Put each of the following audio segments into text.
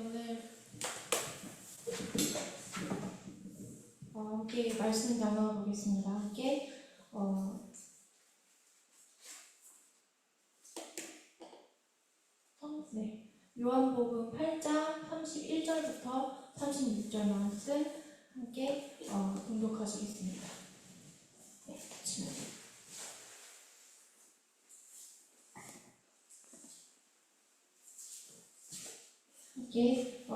오늘 함께 말씀 나눠보겠습니다. 함께 요한복음 8장 31절부터 36절 말씀 함께 공독하시겠습니다. 네, 함께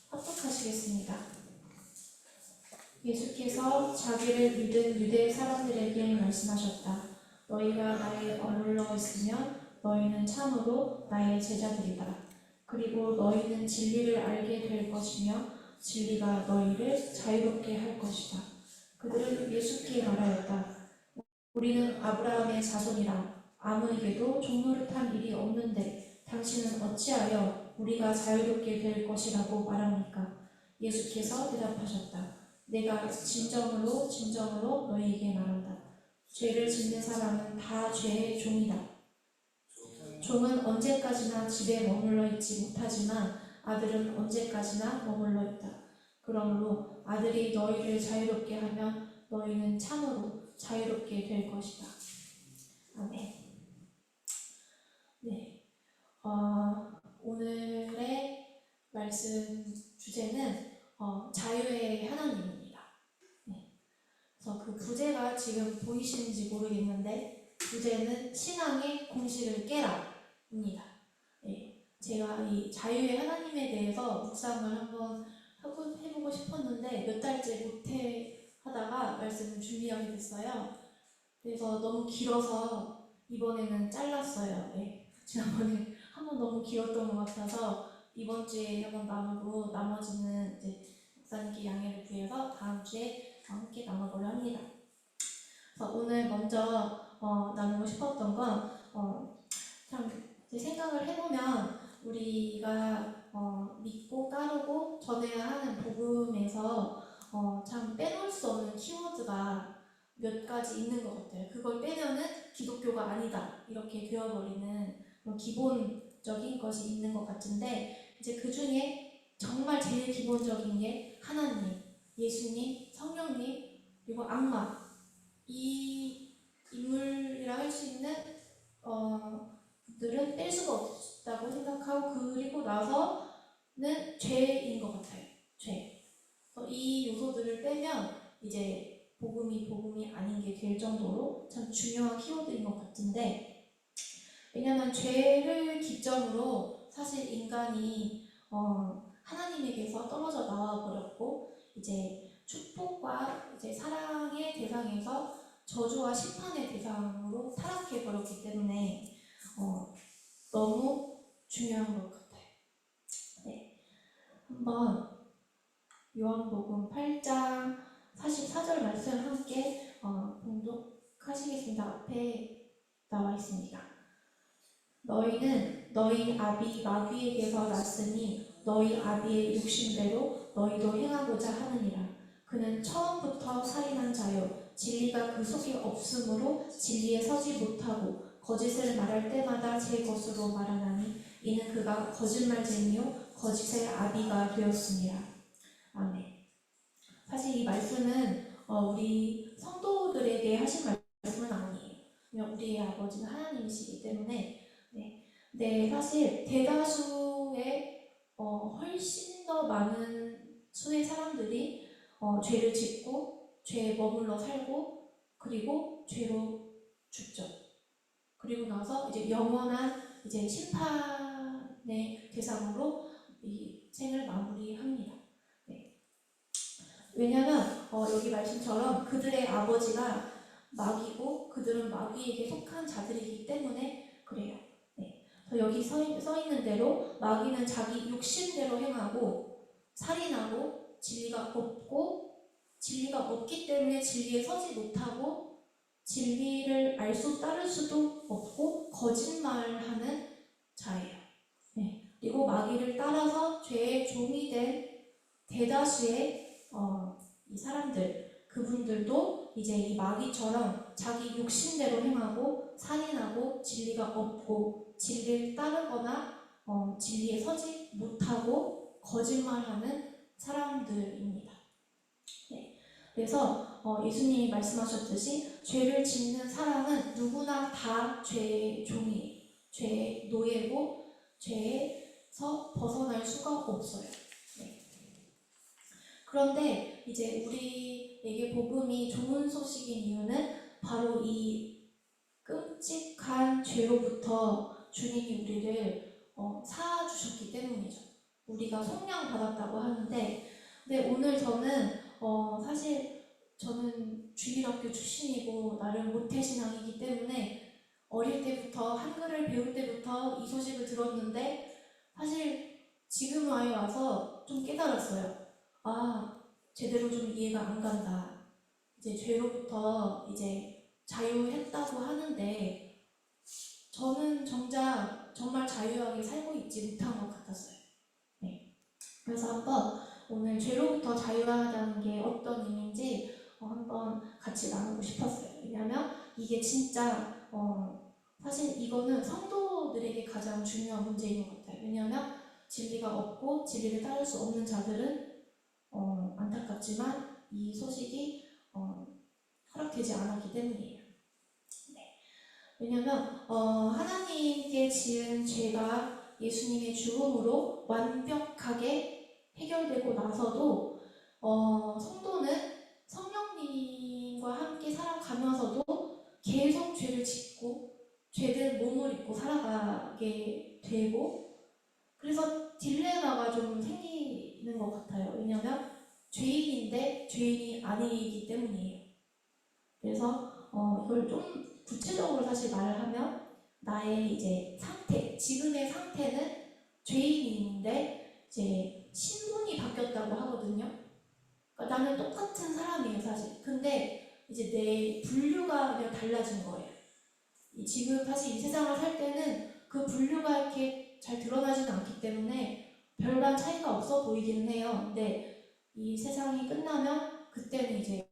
합독하시겠습니다. 예수께서 자기를 믿은 유대 사람들에게 말씀하셨다. 너희가 나에 머물러 있으면 너희는 참으로 나의 제자들이다. 그리고 너희는 진리를 알게 될 것이며 진리가 너희를 자유롭게 할 것이다. 그들은 예수께 말하였다. 우리는 아브라함의 자손이라. 아무에게도 종노릇한 일이 없는데 당신은 어찌하여 우리가 자유롭게 될 것이라고 말합니까? 예수께서 대답하셨다. 내가 진정으로 너희에게 말한다. 죄를 짓는 사람은 다 죄의 종이다. 종은 언제까지나 집에 머물러 있지 못하지만 아들은 언제까지나 머물러 있다. 그러므로 아들이 너희를 자유롭게 하면 너희는 참으로 자유롭게 될 것이다. 아멘. 네, 오늘의 말씀 주제는 자유의 하나님입니다. 네, 그래서 그 부제가 지금 보이시는지 모르겠는데 부제는 신앙의 공식을 깨라입니다. 네, 제가 이 자유의 하나님에 대해서 묵상을 한번 해보고 싶었는데 몇 달째 못해 하다가 말씀을 준비하게 됐어요. 그래서 너무 길어서 이번에는 잘랐어요. 네, 지난번에 한번 너무 길었던 것 같아서 이번 주에 한번 나누고 나머지는 이제 목사님께 양해를 구해서 다음 주에 함께 나눠보려 합니다. 그래서 오늘 먼저 나누고 싶었던 건 참 생각을 해보면 우리가 믿고 따르고 전해야 하는 복음에서 참 빼놓을 수 없는 키워드가 몇 가지 있는 것 같아요. 그걸 빼면은 기독교가 아니다 이렇게 되어버리는 기본적인 것이 있는 것 같은데 이제 그 중에 정말 제일 기본적인 게 하나님, 예수님, 성령님 그리고 악마 이 인물이라 할 수 있는 분들은 뺄 수가 없다고 생각하고 그리고 나서는 죄인 것 같아요. 죄. 이 요소들을 빼면 이제 복음이 아닌 게 될 정도로 참 중요한 키워드인 것 같은데 왜냐하면 죄를 기점으로 사실 인간이 하나님에게서 떨어져 나와 버렸고 이제 축복과 이제 사랑의 대상에서 저주와 심판의 대상으로 타락해 버렸기 때문에 너무 중요한 것 같아요. 네, 한번 요한복음 8장 44절 말씀 함께 봉독하시겠습니다. 앞에 나와 있습니다. 너희는 너희 아비 마귀에게서 났으니 너희 아비의 욕심대로 너희도 행하고자 하느니라. 그는 처음부터 살인한 자요 진리가 그 속에 없으므로 진리에 서지 못하고 거짓을 말할 때마다 제 것으로 말하나니 이는 그가 거짓말쟁이요 거짓의 아비가 되었습니다. 아멘. 사실 이 말씀은 우리 성도들에게 하신 말씀은 아니에요. 우리의 아버지는 하나님이시기 때문에 네, 사실 대다수의 훨씬 더 많은 수의 사람들이 죄를 짓고 죄에 머물러 살고 그리고 죄로 죽죠. 그리고 나서 이제 영원한 이제 심판의 대상으로 이 생을 마무리합니다. 네. 왜냐하면 여기 말씀처럼 그들의 아버지가 마귀고 그들은 마귀에게 속한 자들이기 때문에 그래요. 네. 여기 써 있는 대로 마귀는 자기 욕심대로 행하고 살인하고 진리가 없기 때문에 진리에 서지 못하고 진리를 따를 수도 없고 거짓말하는 자예요. 네. 그리고 마귀를 따라서 죄의 종이 된 대다수의 이 사람들 그분들도 이제 이 마귀처럼 자기 욕심대로 행하고 살인하고 진리가 없고 진리를 따르거나 진리에 서지 못하고 거짓말하는 사람들입니다. 네. 그래서 예수님이 말씀하셨듯이 죄를 짓는 사람은 누구나 다 죄의 종이에요. 죄의 노예고 죄에서 벗어날 수가 없어요. 네. 그런데 이제 우리에게 복음이 좋은 소식인 이유는 바로 이 끔찍한 죄로부터 주님이 우리를 사주셨기 때문이죠. 우리가 속량 받았다고 하는데, 근데 오늘 저는 사실 저는 주일학교 출신이고 나름 모태신앙이기 때문에 어릴 때부터 한글을 배울 때부터 이 소식을 들었는데, 사실 지금 와서 좀 깨달았어요. 아, 제대로 좀 이해가 안 간다. 이제 죄로부터 이제 자유했다고 하는데 저는 정말 자유하게 살고 있지 못한 것 같았어요. 네. 그래서 한번 오늘 죄로부터 자유하다는 게 어떤 의미인지 한번 같이 나누고 싶었어요. 왜냐하면 이게 진짜 사실 이거는 성도들에게 가장 중요한 문제인 것 같아요. 왜냐하면 진리가 없고 진리를 따를 수 없는 자들은 안타깝지만 이 소식이 허락되지 않았기 때문이에요. 네. 왜냐하면 하나님께 지은 죄가 예수님의 죽음으로 완벽하게 해결되고 나서도 성도는 성령님과 함께 살아가면서도 계속 죄를 짓고 죄된 몸을 입고 살아가게 되고, 그래서 딜레마가 좀 생기는 것 같아요. 왜냐하면 죄인인데 죄인이 아니기 때문이에요. 그래서 이걸 좀 구체적으로 사실 말을 하면 나의 이제 상태, 지금의 상태는 죄인인데 이제 신분이 바뀌었다고 하거든요. 그러니까 나는 똑같은 사람이에요, 사실. 근데 이제 내 분류가 그냥 달라진 거예요. 지금 사실 이 세상을 살 때는 그 분류가 이렇게 잘 드러나지는 않기 때문에 별반 차이가 없어 보이기는 해요. 근데 이 세상이 끝나면 그때는 이제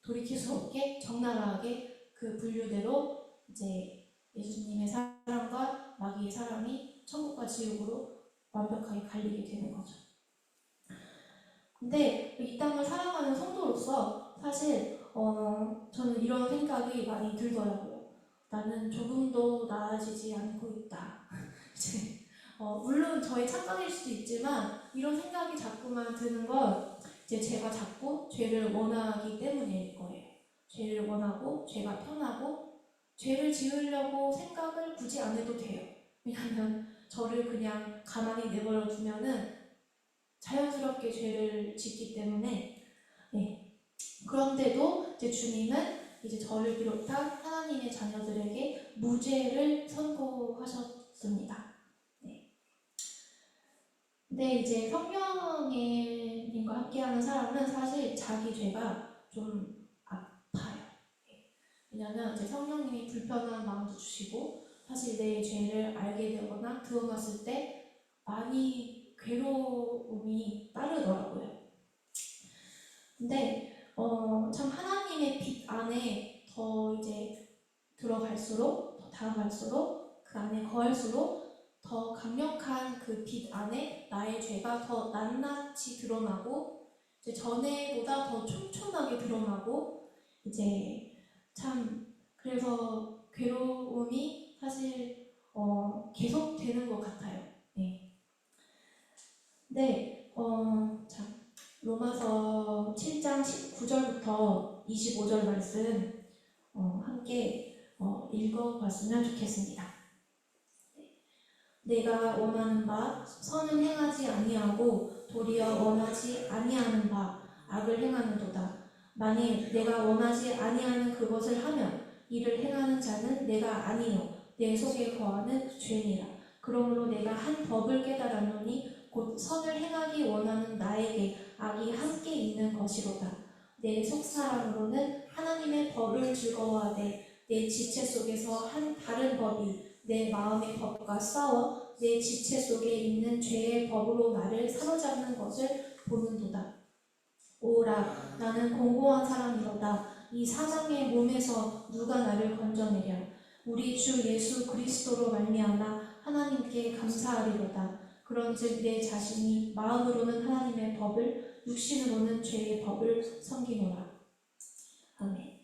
돌이킬 수 없게 적나라하게 그 분류대로 이제 예수님의 사랑과 마귀의 사랑이 천국과 지옥으로 완벽하게 갈리게 되는 거죠. 근데 이 땅을 살아가는 성도로서 사실 저는 이런 생각이 많이 들더라고요. 나는 조금도 나아지지 않고 있다. 이제 물론 저의 착각일 수도 있지만 이런 생각이 자꾸만 드는 건 이제 제가 자꾸 죄를 원하기 때문일 거예요. 죄를 원하고 죄가 편하고 죄를 지으려고 생각을 굳이 안 해도 돼요. 왜냐하면 저를 그냥 가만히 내버려 두면은 자연스럽게 죄를 짓기 때문에. 네. 그런데도 이제 주님은 이제 저를 비롯한 하나님의 자녀들에게 무죄를 선고하셨습니다. 네. 근데 이제 성령님과 함께하는 사람은 사실 자기 죄가 좀 아파요. 왜냐하면 이제 성령님이 불편한 마음도 주시고 사실 내 죄를 알게 되거나 드러났을 때 많이 괴로움이 따르더라고요. 근데 참 하나님의 빛 안에 더 이제 들어갈수록, 더 다가갈수록, 그 안에 거할수록 더 강력한 그 빛 안에 나의 죄가 더 낱낱이 드러나고 이제 전에보다 더 촘촘하게 드러나고 이제 참 그래서 괴로움이 사실 계속 되는 것 같아요. 네. 네. 자. 로마서 7장 19절부터 25절 말씀 함께 읽어봤으면 좋겠습니다. 내가 원하는 바 선을 행하지 아니하고 도리어 원하지 아니하는 바 악을 행하는도다. 만일 내가 원하지 아니하는 그것을 하면 이를 행하는 자는 내가 아니요 내 속에 거하는 죄니라. 그러므로 내가 한 법을 깨달았노니 곧 선을 행하기 원하는 나에게 악이 함께 있는 것이로다. 내 속사람으로는 하나님의 법을 즐거워하되 내 지체 속에서 한 다른 법이 내 마음의 법과 싸워 내 지체 속에 있는 죄의 법으로 나를 사로잡는 것을 보는도다. 오라, 나는 공고한 사람이로다. 이 사망의 몸에서 누가 나를 건져내랴. 우리 주 예수 그리스도로 말미암아 하나님께 감사하리로다. 그런즉 내 자신이 마음으로는 하나님의 법을, 육신으로는 죄의 법을 섬기노라. 아멘.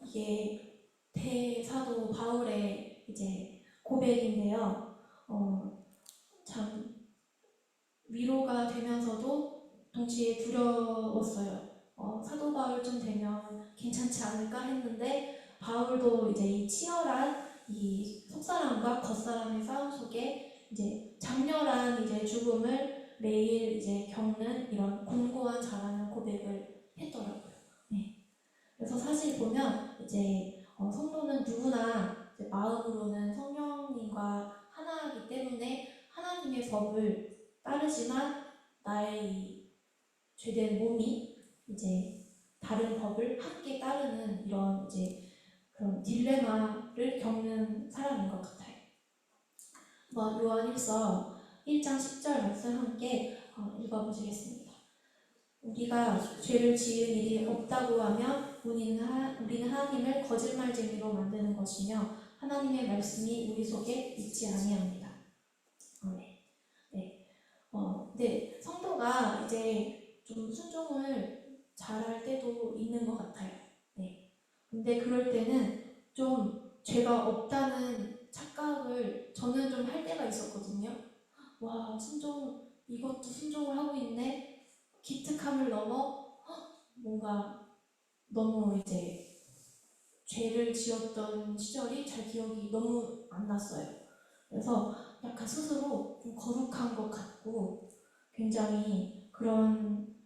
이게 대사도 바울의 이제 고백인데요. 참 위로가 되면서도 동시에 두려웠어요. 사도 바울쯤 되면 괜찮지 않을까 했는데, 바울도 이제 이 치열한 이 속사람과 겉사람의 싸움 속에 이제 장렬한 이제 죽음을 매일 이제 겪는 이런 곤고한 자라는 고백을 했더라고요. 네. 그래서 사실 보면 이제 성도는 누구나 이제 마음으로는 성령님과 하나이기 때문에 하나님의 법을 따르지만 나의 이 죄된 몸이 이제 다른 법을 함께 따르는 이런 이제 그런 딜레마를 겪는 사람인 것 같아요. 요한일서 1장 10절 말씀 함께 읽어보시겠습니다. 우리가 죄를 지은 일이 없다고 하면 우리는 하나님을 거짓말쟁이로 만드는 것이며 하나님의 말씀이 우리 속에 있지 아니합니다. 네, 성도가 이제 좀 순종을 잘할 때도 있는 것 같아요. 네. 근데 그럴 때는 좀 죄가 없다는 착각을 저는 좀 할 때가 있었거든요. 와, 이것도 순종을 하고 있네. 기특함을 넘어 뭔가 너무 이제 죄를 지었던 시절이 잘 기억이 너무 안 났어요. 그래서 약간 스스로 좀 거룩한 것 같고 굉장히 그런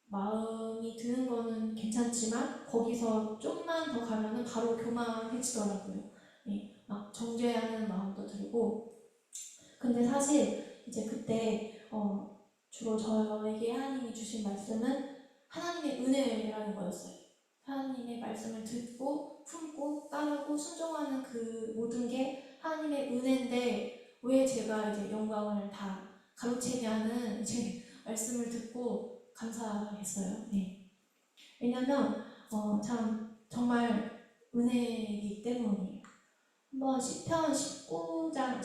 마음이 드는 거는 괜찮지만 거기서 좀만 더 가면은 바로 교만해지더라고요. 네, 막 정죄하는 마음도 들고. 근데 사실 이제 그때 주로 저에게 하나님이 주신 말씀은 하나님의 은혜라는 거였어요. 하나님의 말씀을 듣고 품고 따르고 순종하는 그 모든 게 하나님의 은혜인데 왜 제가 이제 영광을 다 가로채냐는 이제 말씀을 듣고 감사했어요. 네. 왜냐면 참 정말 은혜이기 때문이에요. 한번 시편 19편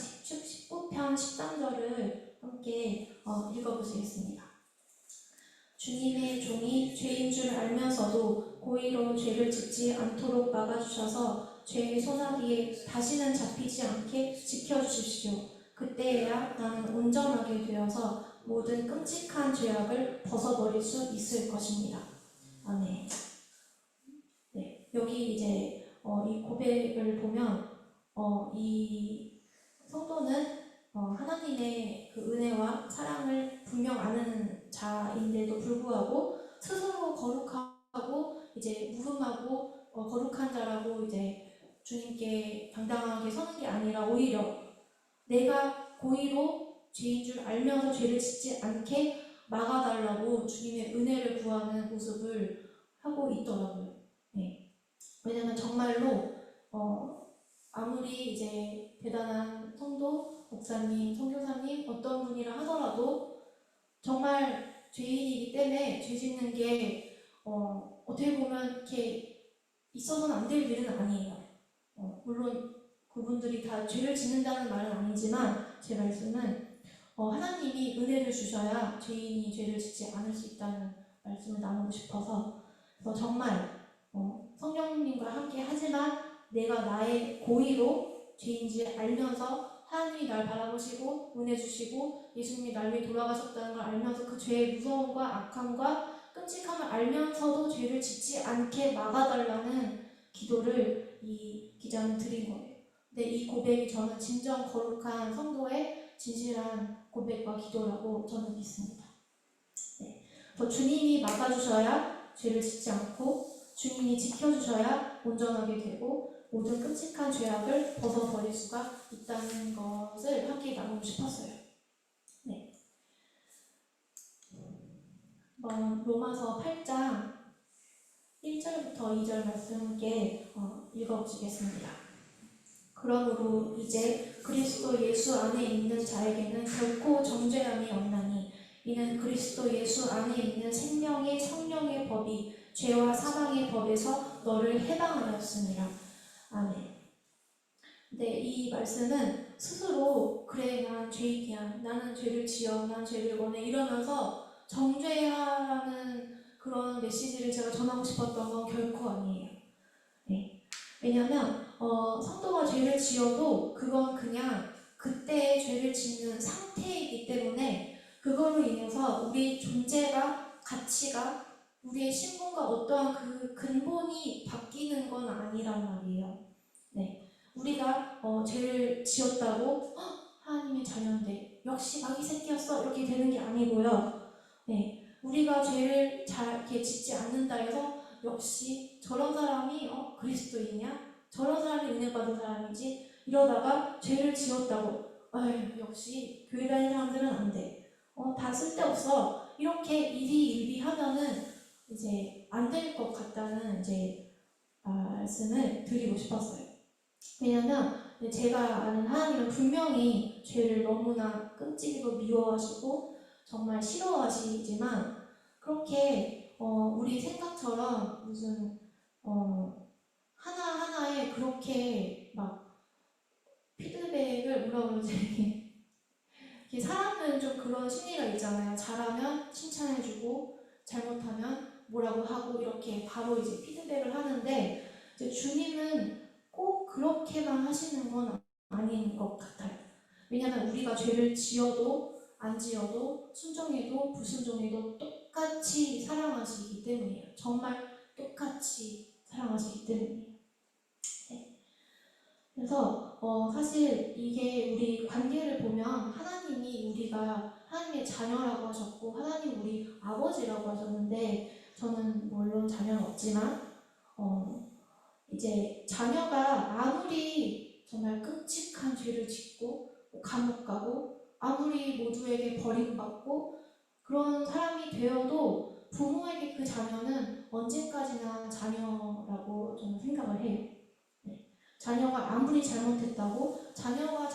13절을 함께 읽어보시겠습니다. 주님의 종이 죄인 줄 알면서도 고의로 죄를 짓지 않도록 막아주셔서 죄의 소나기에 다시는 잡히지 않게 지켜주십시오. 그때야 나는 온전하게 되어서 모든 끔찍한 죄악을 벗어버릴 수 있을 것입니다. 아멘. 네, 여기 이제 이 고백을 보면 이 성도는 하나님의 그 은혜와 사랑을 분명 아는 자인데도 불구하고 스스로 거룩하고 이제 무흠하고 거룩한 자라고 이제 주님께 당당하게 서는 게 아니라 오히려 내가 고의로 죄인 줄 알면서 죄를 짓지 않게 막아달라고 주님의 은혜를 구하는 모습을 하고 있더라고요. 네. 왜냐면 정말로 아무리 이제 대단한 성도, 목사님, 선교사님 어떤 분이라 하더라도 정말 죄인이기 때문에 죄 짓는 게 어떻게 보면 이렇게 있어서는 안 될 일은 아니에요. 물론 그분들이 다 죄를 짓는다는 말은 아니지만 제 말씀은 하나님이 은혜를 주셔야 죄인이 죄를 짓지 않을 수 있다는 말씀을 나누고 싶어서 정말 성령님과 함께 하지만 내가 나의 고의로 죄인지 알면서 하나님이 날 바라보시고 은혜 주시고 예수님이 날 위해 돌아가셨다는 걸 알면서 그 죄의 무서움과 악함과 끔찍함을 알면서도 죄를 짓지 않게 막아달라는 기도를 이 기자는 드린 거예요. 근데 이 고백이 저는 진정 거룩한 성도의 진실한 고백과 기도라고 저는 믿습니다. 네. 주님이 막아주셔야 죄를 짓지 않고 주님이 지켜주셔야 온전하게 되고 모든 끔찍한 죄악을 벗어버릴 수가 있다는 것을 함께 나누고 싶었어요. 네. 로마서 8장 1절부터 2절 말씀 함께 읽어보시겠습니다. 그러므로 이제 그리스도 예수 안에 있는 자에게는 결코 정죄함이 없나니 이는 그리스도 예수 안에 있는 생명의 성령의 법이 죄와 사망의 법에서 너를 해방하였습니다. 아멘. 네, 이 말씀은 스스로 그래 난 죄인이야, 나는 죄를 지어, 난 죄를 원해 이러면서 정죄하라는 그런 메시지를 제가 전하고 싶었던 건 결코 아니에요. 네. 왜냐하면 성도가 죄를 지어도 그건 그냥 그때의 죄를 짓는 상태이기 때문에 그걸로 인해서 우리 존재가, 가치가, 우리의 신분과 어떠한 그 근본이 바뀌는 건 아니란 말이에요. 네. 우리가 죄를 지었다고 하나님의 자녀인데 역시 마귀 새끼였어 이렇게 되는 게 아니고요. 네. 우리가 죄를 잘 이렇게 짓지 않는다 해서 역시 저런 사람이 그리스도이냐? 저런 사람이 은혜 받은 사람이지? 이러다가 죄를 지었다고 아유 역시 교회 다니는 사람들은 안 돼. 다 쓸데없어. 이렇게 이리 하면은 이제 안 될 것 같다는 이제 말씀을 드리고 싶었어요. 왜냐면 제가 아는 하나님은 분명히 죄를 너무나 끔찍이고 미워하시고 정말 싫어하시지만 그렇게 우리 생각처럼 무슨 하나하나에 그렇게 막 피드백을 뭐라 그러지? 이게 사람은 좀 그런 심리가 있잖아요. 잘하면 칭찬해주고 잘못하면 뭐라고 하고 이렇게 바로 이제 피드백을 하는데 이제 주님은 꼭 그렇게만 하시는 건 아닌 것 같아요. 왜냐하면 우리가 죄를 지어도 안 지어도 순종해도 불순종해도 똑같이 사랑하시기 때문이에요. 정말 똑같이 사랑하시기 때문이에요. 네. 그래서 사실 이게 우리 관계를 보면 하나님이 우리가 하나님의 자녀라고 하셨고 하나님 우리 아버지라고 하셨는데 저는 물론 자녀는 없지만 이제 자녀가 아무리 정말 끔찍한 죄를 짓고 감옥 가고 아무리 모두에게 버림받고 그런 사람이 되어도 부모에게 그 자녀는 언제까지나 자녀라고 저는 생각을 해요. 네. 자녀가 아무리 잘못했다고 자녀가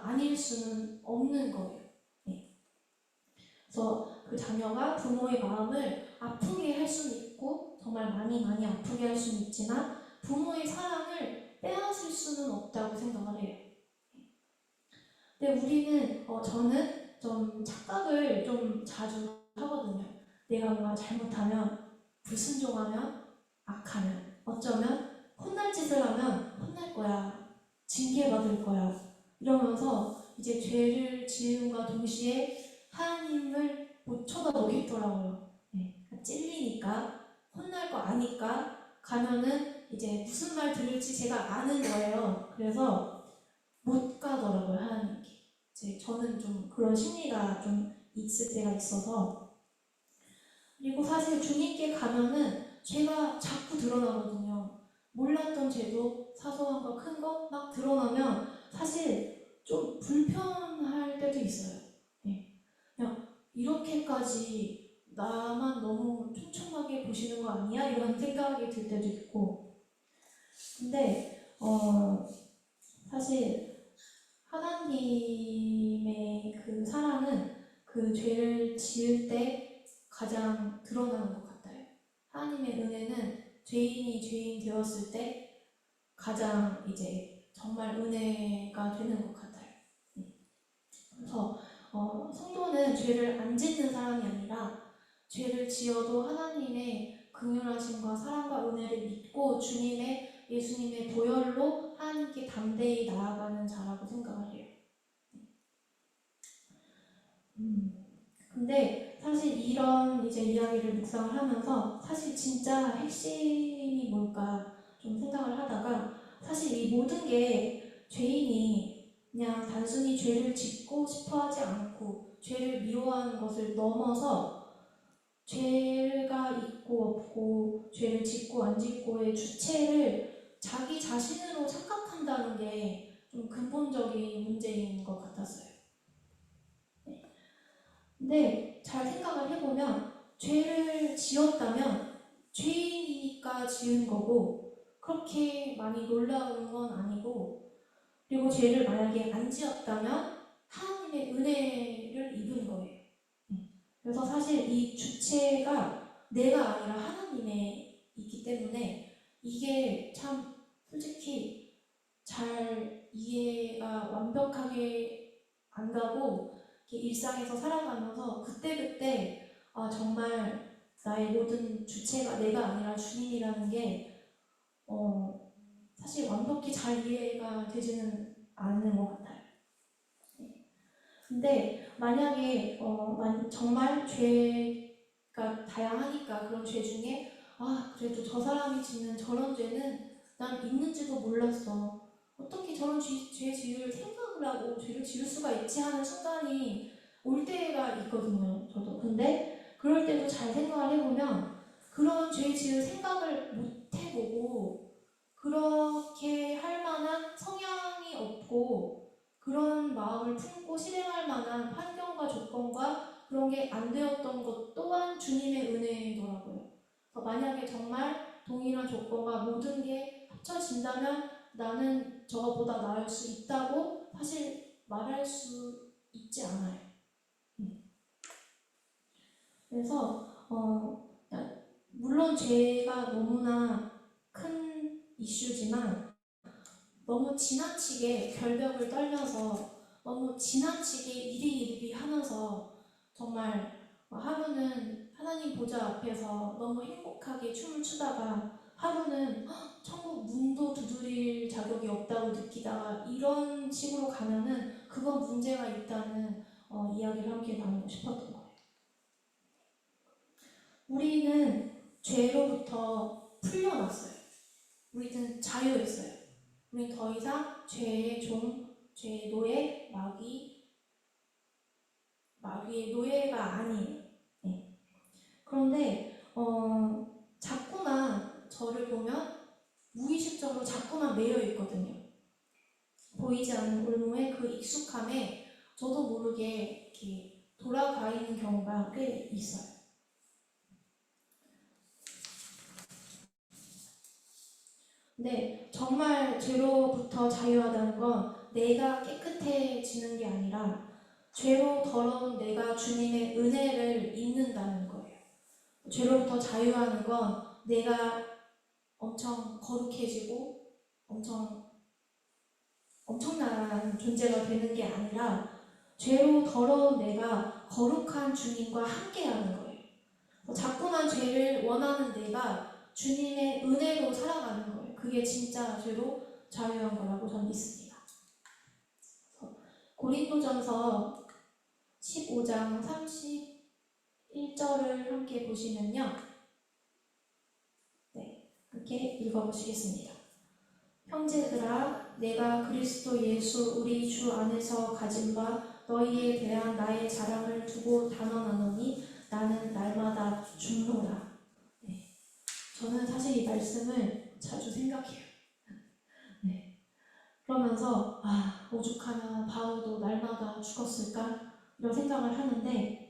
아닐 수는 없는 거예요. 네. 그래서 그 자녀가 부모의 마음을 아프게 할 수는 있고 정말 많이 아프게 할 수는 있지만 부모의 사랑을 빼앗을 수는 없다고 생각을 해요. 근데 우리는 저는 좀 착각을 좀 자주 하거든요. 내가 뭔가 잘못하면 불순종하면 악하면 어쩌면 혼날 짓을 하면 혼날 거야. 징계받을 거야. 이러면서 이제 죄를 지음과 동시에 하나님을 못 쳐다보겠더라고요. 네. 찔리니까 혼날 거 아니까 가면은 이제 무슨 말 들을지 제가 아는 거예요. 그래서 못 가더라고요, 하나님께. 이제 저는 좀 그런 심리가 좀 있을 때가 있어서. 그리고 사실 주님께 가면은 죄가 자꾸 드러나거든요. 몰랐던 죄도 사소한 거, 큰 거 막 드러나면 사실 좀 불편할 때도 있어요. 네. 그냥 이렇게까지 나만 너무 촘촘하게 보시는 거 아니야? 이런 생각이 들 때도 있고. 근데 사실 하나님의 그 사랑은 그 죄를 지을 때 가장 드러나는 것 같아요. 하나님의 은혜는 죄인이 죄인 되었을 때 가장 이제 정말 은혜가 되는 것 같아요. 그래서 성도는 죄를 안 짓는 사람이 아니라 죄를 지어도 하나님의 긍휼하심과 사랑과 은혜를 믿고 주님의 예수님의 보혈로 하나님께 담대히 나아가는 자라고 생각을 해요. 근데 사실 이런 이제 이야기를 묵상을 하면서 사실 진짜 핵심이 뭘까 좀 생각을 하다가 사실 이 모든 게 죄인이 그냥 단순히 죄를 짓고 싶어 하지 않고 죄를 미워하는 것을 넘어서 죄가 있고 없고 죄를 짓고 안 짓고의 주체를 자기 자신으로 착각한다는 게 좀 근본적인 문제인 것 같았어요. 근데 잘 생각을 해보면 죄를 지었다면 죄인이니까 지은 거고 그렇게 많이 놀라운 건 아니고 그리고 죄를 만약에 안 지었다면 하나님의 은혜를 입은 거예요. 그래서 사실 이 주체가 내가 아니라 하나님의 있기 때문에 이게 참 솔직히 잘 이해가 완벽하게 안 가고 이렇게 일상에서 살아가면서 그때그때 정말 나의 모든 주체가 내가 아니라 주님이라는 게 사실 완벽히 잘 이해가 되지는 않는 것 같아요. 근데 만약에 정말 죄가 다양하니까 그런 죄 중에 그래도 저 사람이 짓는 저런 죄는 난 있는지도 몰랐어. 어떻게 저런 죄 지을 생각을 하고 죄를 지을 수가 있지 하는 순간이 올 때가 있거든요. 저도. 근데 그럴 때도 잘 생각을 해보면 그런 죄 지을 생각을 못 해보고 그렇게 할 만한 성향이 없고 그런 마음을 품고 실행할 만한 환경과 조건과 그런 게 안 되었던 것 또한 주님의 은혜더라고요. 만약에 정말 동일한 조건과 모든 게 합쳐진다면 나는 저거보다 나을 수 있다고 사실 말할 수 있지 않아요. 그래서 물론 죄가 너무나 큰 이슈지만 너무 지나치게 결벽을 떨면서 너무 지나치게 이리이리 하면서 정말 하루는 하나님 보좌 앞에서 너무 행복하게 춤을 추다가 하루는 천국 문도 두드릴 자격이 없다고 느끼다가 이런 식으로 가면은 그건 문제가 있다는 이야기를 함께 나누고 싶었던 거예요. 우리는 죄로부터 풀려났어요. 우리는 자유했어요. 우리는 더 이상 죄의 종, 죄의 노예, 마귀의 노예가 아니에요. 네. 그런데 자꾸만 저를 보면 무의식적으로 자꾸만 매여 있거든요. 보이지 않는 올무의 그 익숙함에 저도 모르게 이렇게 돌아가 있는 경우가 꽤 있어요. 근데 정말 죄로부터 자유하다는 건 내가 깨끗해지는 게 아니라 죄로 더러운 내가 주님의 은혜를 입는다는 거예요. 죄로부터 자유하는 건 내가 엄청 거룩해지고 엄청난 존재가 되는 게 아니라 죄로 더러운 내가 거룩한 주님과 함께하는 거예요. 자꾸만 죄를 원하는 내가 주님의 은혜로 살아가는 거예요. 그게 진짜 죄로 자유한 거라고 저는 믿습니다. 고린도전서 15장 31절을 함께 보시면요. 네, 함께 읽어보시겠습니다. 형제들아, 내가 그리스도 예수 우리 주 안에서 가진 바 너희에 대한 나의 자랑을 두고 단언하노니 나는 날마다 죽노라. 네, 저는 사실 이 말씀을 자주 생각해요. 네, 그러면서 오죽하면 바울도 날마다 죽었을까? 이런 생각을 하는데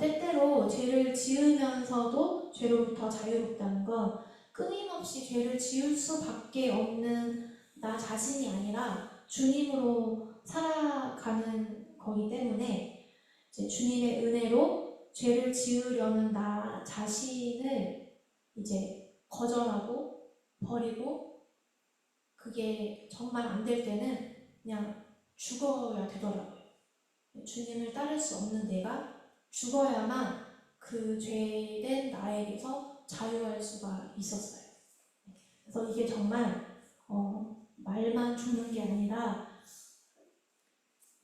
때때로 죄를 지으면서도 죄로부터 자유롭다는 건 끊임없이 죄를 지을 수밖에 없는 나 자신이 아니라 주님으로 살아가는 거기 때문에 이제 주님의 은혜로 죄를 지으려는 나 자신을 이제 거절하고 버리고 그게 정말 안 될 때는 그냥 죽어야 되더라고요. 주님을 따를 수 없는 내가 죽어야만 그 죄된 나에게서 자유할 수가 있었어요. 그래서 이게 정말 말만 죽는 게 아니라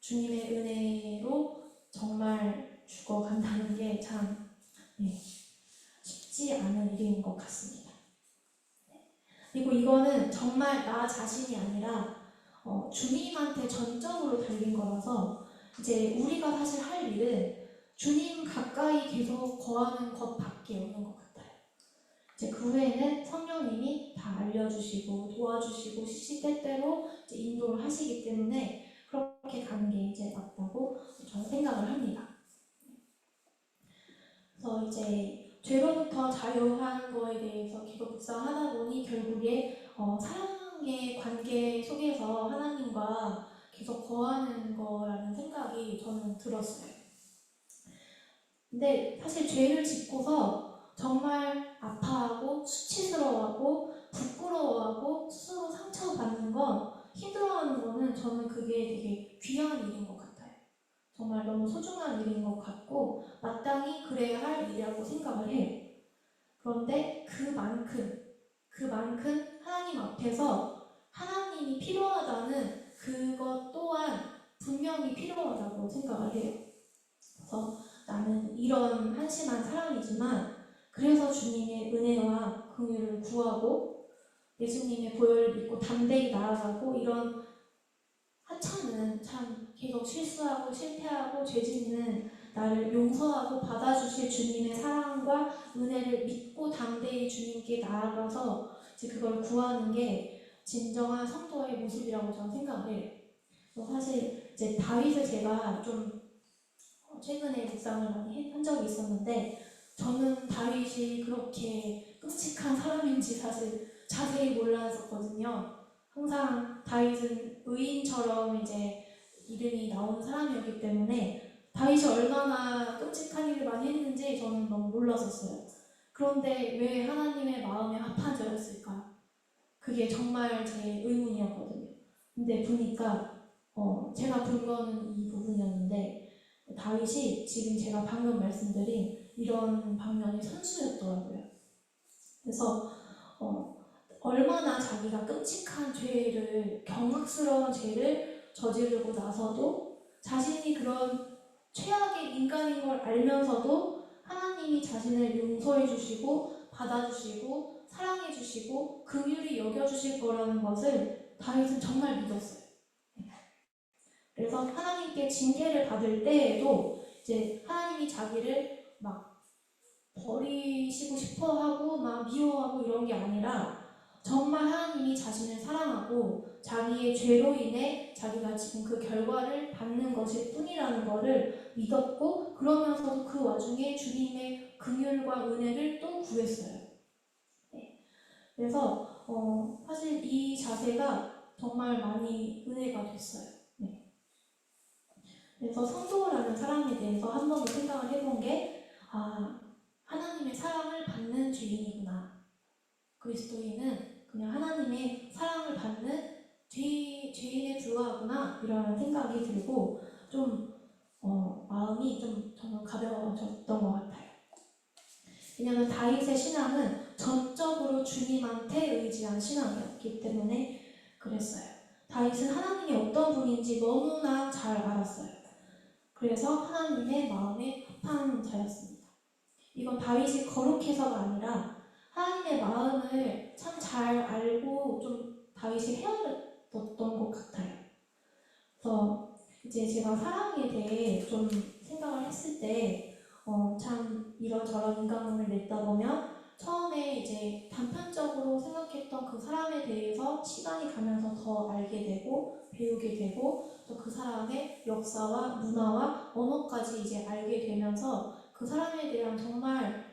주님의 은혜로 정말 죽어간다는 게 참 쉽지 않은 일인 것 같습니다. 그리고 이거는 정말 나 자신이 아니라 주님한테 전적으로 달린 거라서 이제 우리가 사실 할 일은 주님 가까이 계속 거하는 것밖에 없는 것 같아요. 이제 그 후에는 성령님이 다 알려주시고 도와주시고 시시때때로 이제 인도를 하시기 때문에 그렇게 가는 게 이제 맞다고 저는 생각을 합니다. 그래서 이제 죄로부터 자유한 거에 대해서 계속 묵상하다 보니 결국에 사랑의 관계 속에서 하나님과 계속 거하는 거라는 생각이 저는 들었어요. 근데 사실 죄를 짓고서 정말 아파하고 수치스러워하고 부끄러워하고 스스로 상처받는 건, 힘들어하는 거는 저는 그게 되게 귀한 일인 것 같아요. 정말 너무 소중한 일인 것 같고 마땅히 그래야 할 일이라고 생각을 해요. 그런데 그만큼 하나님 앞에서 하나님이 필요하다는 그것 또한 분명히 필요하다고 생각을 해요. 그래서 나는 이런 한심한 사람이지만 그래서 주님의 은혜와 긍휼을 구하고 예수님의 보혈을 믿고 담대히 나아가고 이런 하찮은 참 계속 실수하고 실패하고 죄짓는 나를 용서하고 받아주실 주님의 사랑과 은혜를 믿고 담대히 주님께 나아가서 이제 그걸 구하는 게 진정한 성도의 모습이라고 저는 생각을 해요. 사실 이제 다윗을 제가 좀 최근에 묵상을 많이 한 적이 있었는데 저는 다윗이 그렇게 끔찍한 사람인지 사실 자세히 몰랐었거든요. 항상 다윗은 의인처럼 이제 이름이 나오는 사람이었기 때문에 다윗이 얼마나 끔찍한 일을 많이 했는지 저는 너무 몰랐었어요. 그런데 왜 하나님의 마음에 합한 자였을까? 그게 정말 제 의문이었거든요. 근데 보니까 제가 본 거는 이 부분이었는데 다윗이 지금 제가 방금 말씀드린 이런 방면의 선수였더라고요. 그래서 얼마나 자기가 끔찍한 죄를, 경악스러운 죄를 저지르고 나서도 자신이 그런 최악의 인간인 걸 알면서도 하나님이 자신을 용서해 주시고 받아주시고 사랑해 주시고 긍휼히 여겨주실 거라는 것을 다윗은 정말 믿었어요. 그래서 하나님께 징계를 받을 때에도 이제 하나님이 자기를 막 버리시고 싶어 하고 막 미워하고 이런 게 아니라 정말 하나님이 자신을 사랑하고 자기의 죄로 인해 자기가 지금 그 결과를 받는 것일 뿐이라는 것을 믿었고 그러면서도 그 와중에 주님의 긍휼과 은혜를 또 구했어요. 네. 그래서 사실 이 자세가 정말 많이 은혜가 됐어요. 네. 그래서 성도라는 사람에 대해서 한 번 더 생각을 해본 게 하나님의 사랑을 받는 죄인이구나. 그리스도인은 그냥 하나님의 사랑을 받는 죄인에 불과하구나 이런 생각이 들고 좀 마음이 좀 저는 가벼워졌던 것 같아요. 왜냐하면 다윗의 신앙은 전적으로 주님한테 의지한 신앙이었기 때문에 그랬어요. 다윗은 하나님이 어떤 분인지 너무나 잘 알았어요. 그래서 하나님의 마음에 합한 자였습니다. 이건 다윗이 거룩해서가 아니라 하나님의 마음을 참 잘 알고 좀 다윗이 헤아렸던 것 같아요. 그래서 이제 제가 사랑에 대해 좀 생각을 했을 때 참 이런저런 인간관계를 맺다 보면 처음에 이제 단편적으로 생각했던 그 사람에 대해서 시간이 가면서 더 알게 되고 배우게 되고 또 그 사람의 역사와 문화와 언어까지 이제 알게 되면서 그 사람에 대한 정말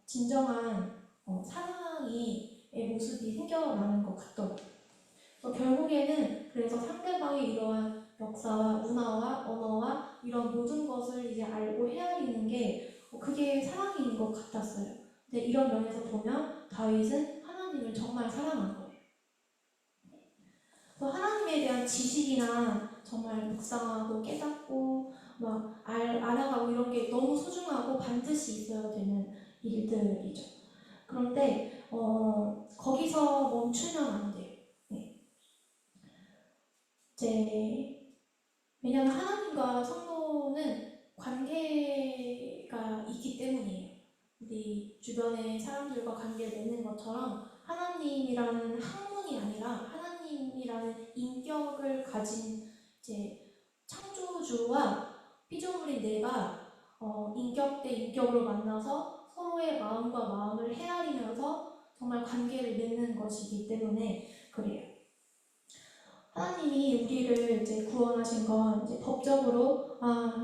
진정한 사랑의 모습이 생겨나는 것 같더라고요. 결국에는 그래서 상대방의 이러한 역사와 문화와 언어와 이런 모든 것을 이제 알고 헤아리는 게 그게 사랑인 것 같았어요. 근데 이런 면에서 보면 다윗은 하나님을 정말 사랑한 거예요. 하나님에 대한 지식이나 정말 묵상하고 깨닫고 막 알아가고 이런 게 너무 소중하고 반드시 있어야 되는 일들이죠. 그런데 거기서 멈추면 안 돼요. 왜냐하면 하나님과 성도는 관계가 있기 때문이에요. 우리 주변의 사람들과 관계를 맺는 것처럼 하나님이라는 학문이 아니라 하나님이라는 인격을 가진 이제 창조주와 피조물인 내가 인격 대 인격으로 만나서 서로의 마음과 마음을 헤아리면서 정말 관계를 맺는 것이기 때문에 그래요. 하나님이 우리를 이제 구원하신 건 이제 법적으로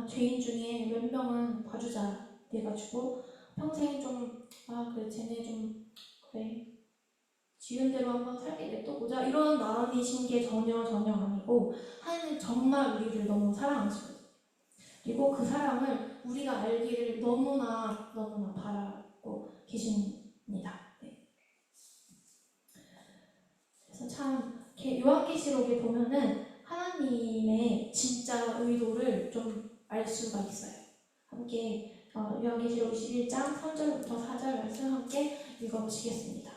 죄인 중에 몇 명은 봐주자 돼가지고 평생 좀 그래 쟤네 좀 그래 지은 대로 한번 살게 냅둬보자 이런 마음이신 게 전혀 아니고 하나님은 정말 우리를 너무 사랑하시거든요. 그리고 그 사랑을 우리가 알기를 너무나 바라고 계십니다. 네. 이렇게 요한계시록에 보면은 하나님의 진짜 의도를 좀 알 수가 있어요. 함께 요한계시록 21장 3절부터 4절 말씀 함께 읽어보시겠습니다.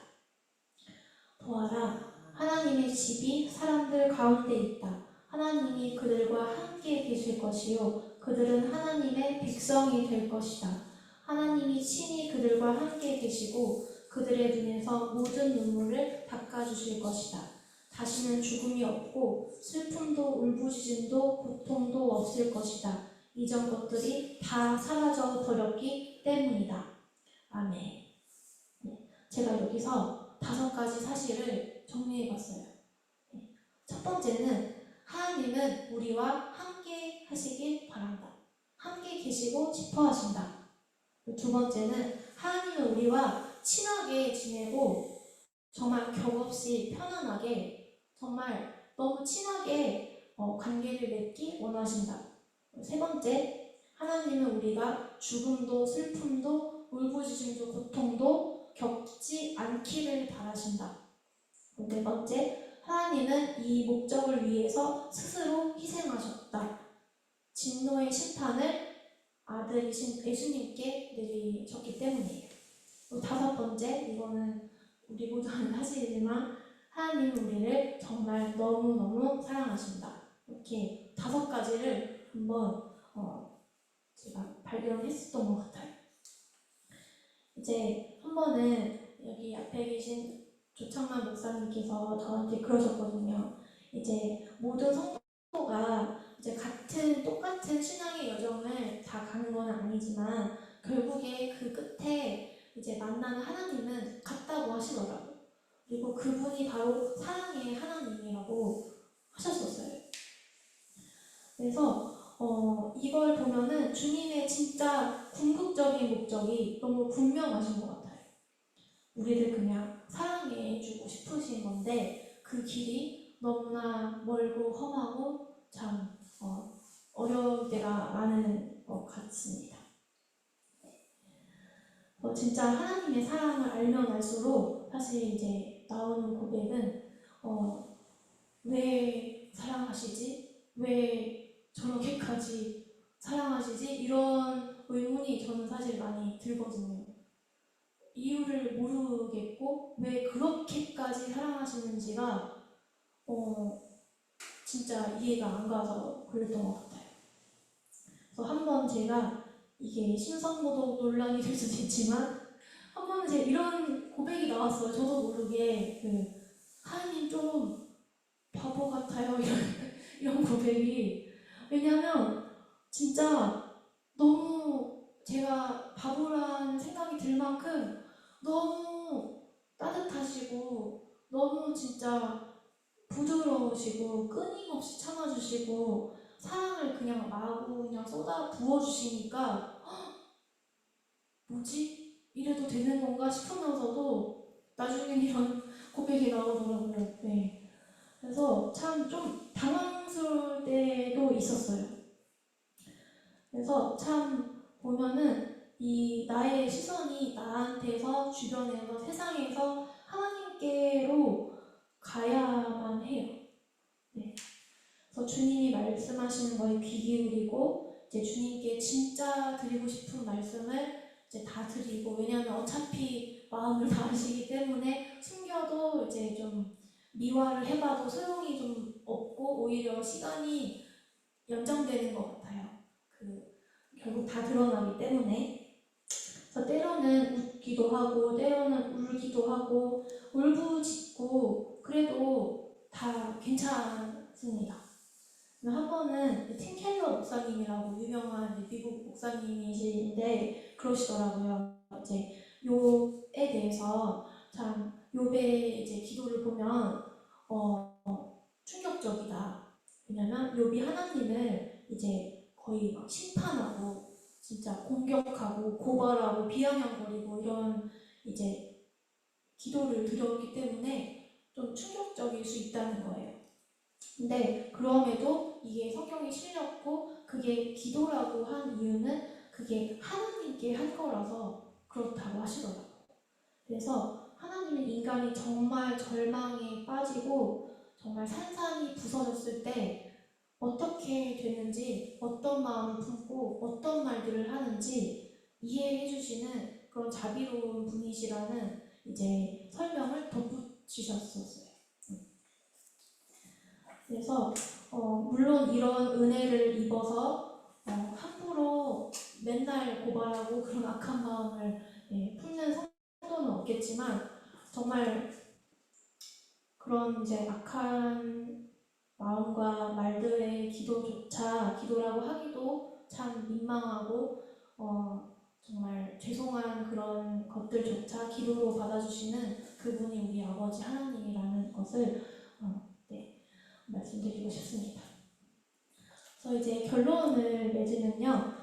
보아라, 하나님의 집이 사람들 가운데 있다. 하나님이 그들과 함께 계실 것이요 그들은 하나님의 백성이 될 것이다. 하나님이 친히 그들과 함께 계시고 그들의 눈에서 모든 눈물을 닦아주실 것이다. 다시는 죽음이 없고 슬픔도 울부짖음도 고통도 없을 것이다. 이전 것들이 다 사라져 버렸기 때문이다. 아멘. 제가 여기서 5가지 사실을 정리해봤어요. 첫 번째는 하나님은 우리와 함께 하시길 바란다. 함께 계시고 싶어 하신다. 두 번째는 하나님은 우리와 친하게 지내고 정말 격없이 편안하게 정말 너무 친하게 관계를 맺기 원하신다. 세 번째, 하나님은 우리가 죽음도 슬픔도 울부짖음도 고통도 겪지 않기를 바라신다. 네 번째, 하나님은 이 목적을 위해서 스스로 희생하셨다. 진노의 심판을 아들이신 예수님께 내리셨기 때문이에요. 또 5번째, 이거는 우리 모두 아는 사실이지만 하나님은 우리를 정말 너무너무 사랑하신다. 이렇게 5가지를 한번 제가 발견했었던 것 같아요. 이제 한 번은 여기 앞에 계신 조창만 목사님께서 저한테 그러셨거든요. 이제 모든 성도가 이제 똑같은 신앙의 여정을 다 가는 건 아니지만 결국에 그 끝에 이제 만나는 하나님은 같다고 하시더라고요. 그리고 그분이 바로 사랑의 하나님이라고 하셨었어요. 그래서 이걸 보면은 주님의 진짜 궁극적인 목적이 너무 분명하신 것 같아요. 우리를 그냥 사랑해주고 싶으신 건데 그 길이 너무나 멀고 험하고 참 어려울 때가 많은 것 같습니다. 진짜 하나님의 사랑을 알면 알수록 사실 이제 나오는 고백은 왜 사랑하시지? 왜 저렇게까지 사랑하시지? 이런 의문이 저는 사실 많이 들거든요. 이유를 모르겠고 왜 그렇게까지 사랑하시는지가 진짜 이해가 안 가서 그랬던 것 같아요. 그래서 한번 제가 이게 신성모독 논란이 될 수도 있지만 한 번은 제가 이런 고백이 나왔어요. 저도 모르게 하나님 좀 바보 같아요 이런 고백이. 왜냐면 진짜 너무 제가 바보란 생각이 들 만큼 너무 따뜻하시고 너무 진짜 부드러우시고 끊임없이 참아주시고 사랑을 그냥 마구 그냥 쏟아 부어주시니까 뭐지? 이래도 되는 건가 싶으면서도 나중엔 이런 고백이 나오더라고요. 네. 그래서 참 좀 당황스러울 때도 있었어요. 그래서 참 보면은 이 나의 시선이 나한테서 주변에서 세상에서 하나님께로 가야만 해요. 네. 그래서 주님이 말씀하시는 거에 귀 기울이고 이제 주님께 진짜 드리고 싶은 말씀을 이제 다 드리고, 왜냐하면 어차피 마음을 다 아시기 때문에 숨겨도 이제 좀 미화를 해봐도 소용이 좀 없고 오히려 시간이 연장되는 것 같아요. 결국 다 드러나기 때문에. 그래서 때로는 웃기도 하고 때로는 울기도 하고 울부짖고 그래도 다 괜찮습니다. 한 번은 팀 켈러 목사님이라고 유명한 미국 목사님이신데 그러시더라고요. 이제 욥에 대해서 참 욥의 이제 기도를 보면 충격적이다. 왜냐면 욥이 하나님을 이제 거의 막 심판하고 진짜 공격하고 고발하고 비아냥거리고 이런 이제 기도를 드렸기 때문에 좀 충격적일 수 있다는 거예요. 근데 그럼에도 이게 성경에 실렸고 그게 기도라고 한 이유는 그게 하나님께 한 거라서 그렇다고 하시더라고요. 그래서 하나님은 인간이 정말 절망에 빠지고 정말 산산이 부서졌을 때 어떻게 되는지, 어떤 마음을 품고 어떤 말들을 하는지 이해해 주시는 그런 자비로운 분이시라는 이제 설명을 덧붙이셨었어요. 그래서 물론 이런 은혜를 입어서 함부로 맨날 고발하고 그런 악한 마음을 품는 성도는 없겠지만, 정말 그런 이제 악한 마음과 말들의 기도라고 하기도 참 민망하고 정말 죄송한 그런 것들조차 기도로 받아주시는 그분이 우리 아버지 하나님이라는 것을 말씀드리고 싶습니다. 그래서 이제 결론을 맺으면요,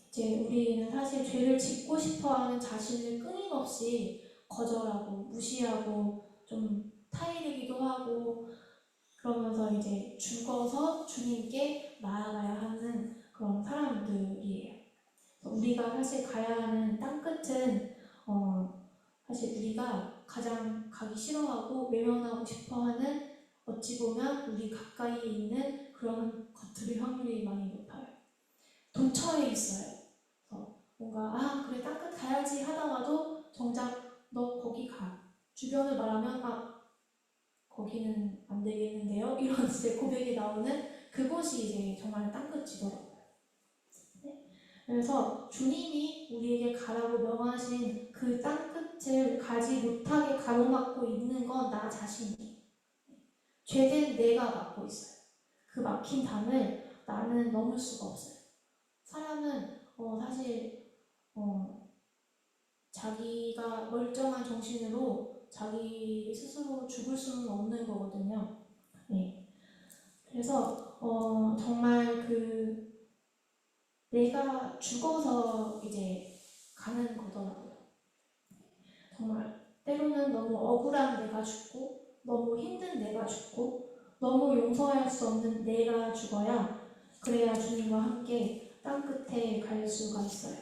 이제 우리는 사실 죄를 짓고 싶어하는 자신을 끊임없이 거절하고 무시하고 좀 타이르기도 하고, 그러면서 이제 죽어서 주님께 나아가야 하는 그런 사람들이에요. 우리가 사실 가야 하는 땅끝은 사실 우리가 가장 가기 싫어하고 외면하고 싶어하는, 어찌 보면 우리 가까이에 있는 그런 것들의 확률이 많이 높아요. 도처에 있어요. 뭔가 그래 땅끝 가야지 하다가도 정작 너 거기 가. 주변을 말하면 거기는 안 되겠는데요? 이런 이제 고백이 나오는 그곳이 이제 정말 땅끝이더라고요. 네? 그래서 주님이 우리에게 가라고 명하신 그 땅끝을 가지 못하게 가로막고 있는 건 나 자신이에요. 죄된 내가 막고 있어요. 그 막힌 담을 나는 넘을 수가 없어요. 사람은 사실 자기가 멀쩡한 정신으로 자기 스스로 죽을 수는 없는 거거든요. 네. 그래서 정말 내가 죽어서 이제 가는 거더라고요. 정말 때로는 너무 억울한 내가 죽고, 너무 힘든 내가 죽고, 너무 용서할 수 없는 내가 죽어야, 그래야 주님과 함께 땅끝에 갈 수가 있어요.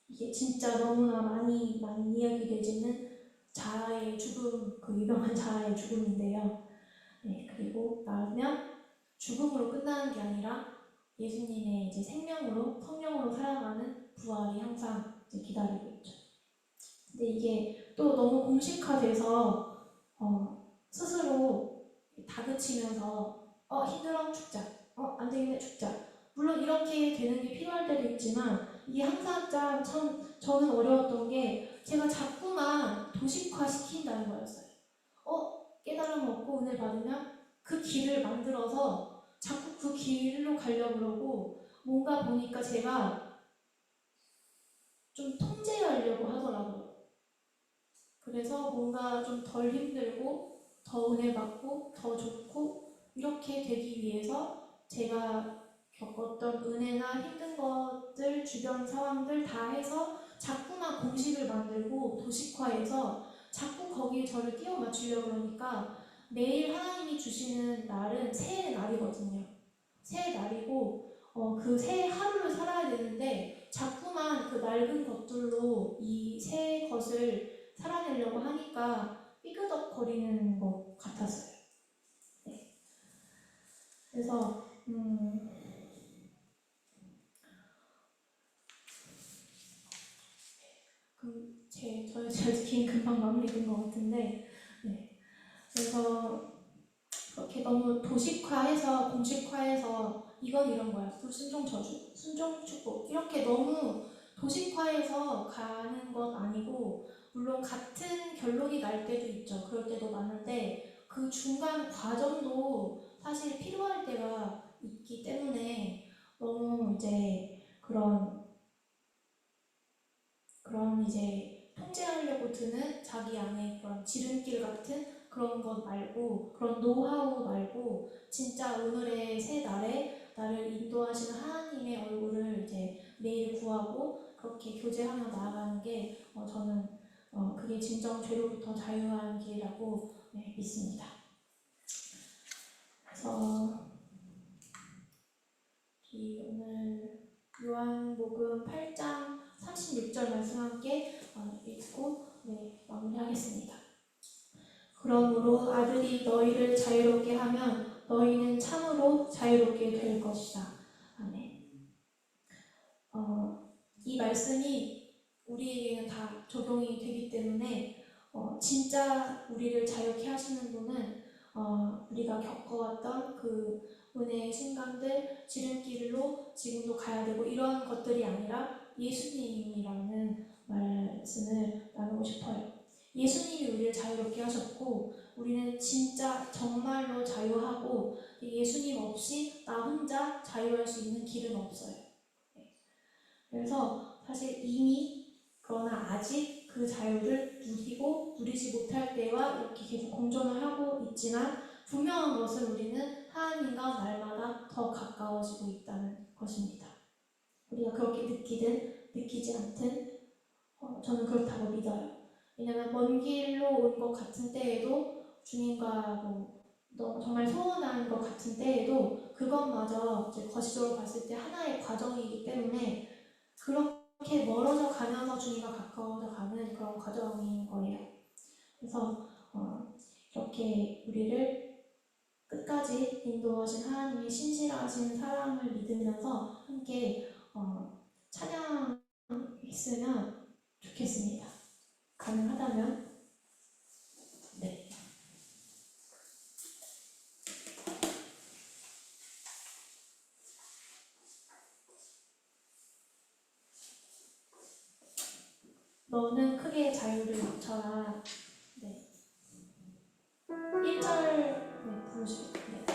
이게 진짜 너무나 많이 이야기되지는 자아의 죽음, 그 유명한 자아의 죽음인데요. 네, 그리고 나면 죽음으로 끝나는 게 아니라 예수님의 이제 생명으로, 성령으로 살아가는 부활이 항상 이제 기다리고 있죠. 근데 이게 또 너무 공식화돼서 스스로 다그치면서 힘들어 죽자, 안 되겠네 죽자. 물론 이렇게 되는 게 필요할 때도 있지만, 이게 항상 참 저는 어려웠던 게 제가 자꾸만 도식화시킨다는 거였어요. 깨달음 얻고 은혜 받으면 그 길을 만들어서 자꾸 그 길로 가려고 그러고, 뭔가 보니까 제가 좀 통제하려고 하더라고요. 그래서 뭔가 좀 덜 힘들고 더 은혜 받고 더 좋고 이렇게 되기 위해서 제가 겪었던 은혜나 힘든 것들, 주변 상황들 다 해서 자꾸만 공식을 만들고 도식화해서 자꾸 거기에 저를 끼워 맞추려고 그러니까, 매일 하나님이 주시는 날은 새해 날이거든요. 새해 날이고 그 새해 하루를 살아야 되는데 자꾸만 그 낡은 것들로 이 새 것을 살아내려고 하니까 삐그덕거리는 것 같았어요. 네. 그래서 저의 긴 금방 마무리된 것 같은데, 네. 그래서 그렇게 너무 도식화해서 공식화해서 이건 이런 거야, 불순종 저주, 순종 축복, 이렇게 너무 도식화해서 가는 건 아니고, 물론 같은 결론이 날 때도 있죠. 그럴 때도 많은데 그 중간 과정도 사실 필요할 때가 있기 때문에, 너무 이제 그런 이제 통제하려고 드는 자기 안에 그런 지름길 같은 그런 것 말고, 그런 노하우 말고, 진짜 오늘의 새 날에 나를 인도하시는 하나님의 얼굴을 이제 매일 구하고 그렇게 교제하며 나아가는 게 저는 그게 진정 죄로부터 자유한 길이라고 믿습니다. 그래서 오늘 요한복음 8장 36절 말씀 함께 읽고 마무리하겠습니다. 그러므로 아들이 너희를 자유롭게 하면 너희는 참으로 자유롭게 될 것이다. 아멘. 이 말씀이 우리에게는 다 적용이 되기 때문에 진짜 우리를 자유케 하시는 분은 우리가 겪어왔던 그 은혜의 순간들, 지름길로 지금도 가야 되고 이런 것들이 아니라 예수님이라는 말씀을 나누고 싶어요. 예수님이 우리를 자유롭게 하셨고 우리는 진짜 정말로 자유하고 예수님 없이 나 혼자 자유할 수 있는 길은 없어요. 그래서 사실 이미 그러나 아직 그 자유를 누리고 누리지 못할 때와 이렇게 계속 공존을 하고 있지만 분명한 것은 우리는 하나님과 날마다 더 가까워지고 있다는 것입니다. 우리가 그렇게 느끼든 느끼지 않든 저는 그렇다고 믿어요. 왜냐하면 먼 길로 온 것 같은 때에도 주님과 정말 소원한 것 같은 때에도 그것마저 이제 거시적으로 봤을 때 하나의 과정이기 때문에 그렇게 멀어져 가면서 주님과 가까워져 가는 그런 과정인 거예요. 그래서 이렇게 우리를 끝까지 인도하신 하나님의 신실하신 사랑을 믿으면서 함께 찬양했으면 좋겠습니다. 가능하다면 네. 너는 크게 자유를 넘쳐라. 네. 1절 네, 부르시겠어요? 네.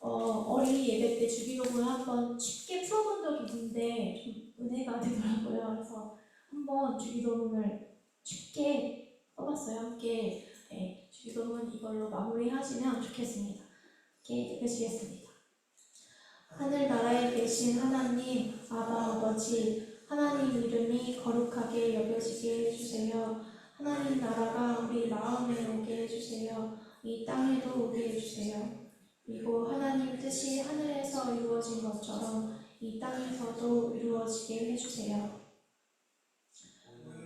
어린이 예배 때 주기도문을 한번 쉽게 풀어본 적이 있는데 은혜가 되더라고요. 그래서 한번 주기도문을 쉽게 써봤어요. 함께 주기도문 이걸로 마무리하시면 좋겠습니다. 함께 읽으시겠습니다. 하늘나라에 계신 하나님, 아바 아버지, 하나님 이름이 거룩하게 여겨지게 해주세요. 하나님 나라가 우리 마음에 오게 해주세요. 이 땅에도 오게 해주세요. 그리고 하나님 뜻이 하늘에서 이루어진 것처럼 이 땅에서도 이루어지게 해주세요.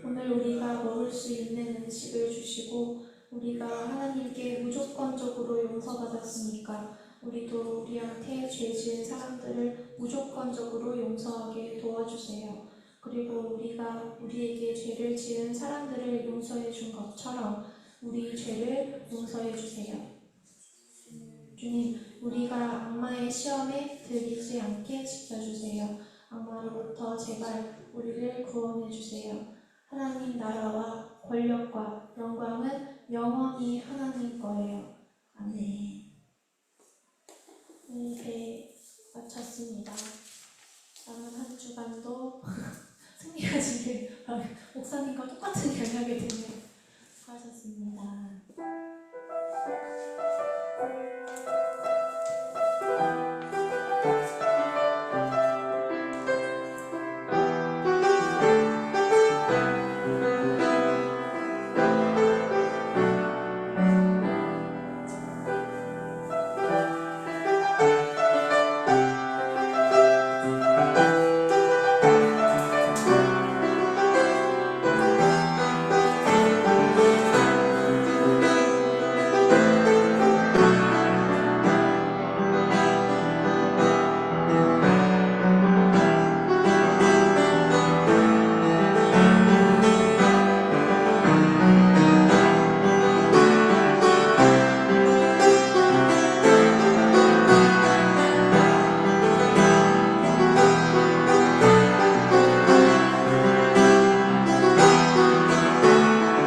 오늘 우리가 먹을 수 있는 음식을 주시고 우리가 하나님께 무조건적으로 용서받았으니까 우리도 우리한테 죄 지은 사람들을 무조건적으로 용서하게 도와주세요. 그리고 우리가 우리에게 죄를 지은 사람들을 용서해 준 것처럼 우리 죄를 용서해 주세요. 주님, 우리가 악마의 시험에 들리지 않게 지켜주세요. 악마로부터 제발 우리를 구원해 주세요. 하나님 나라와 권력과 영광은 영원히 하나님 거예요. 아멘. 네, 마쳤습니다. 남은 한 주간도 승리하시길 목사님과 똑같은 결략이 되네요. 수고하셨습니다.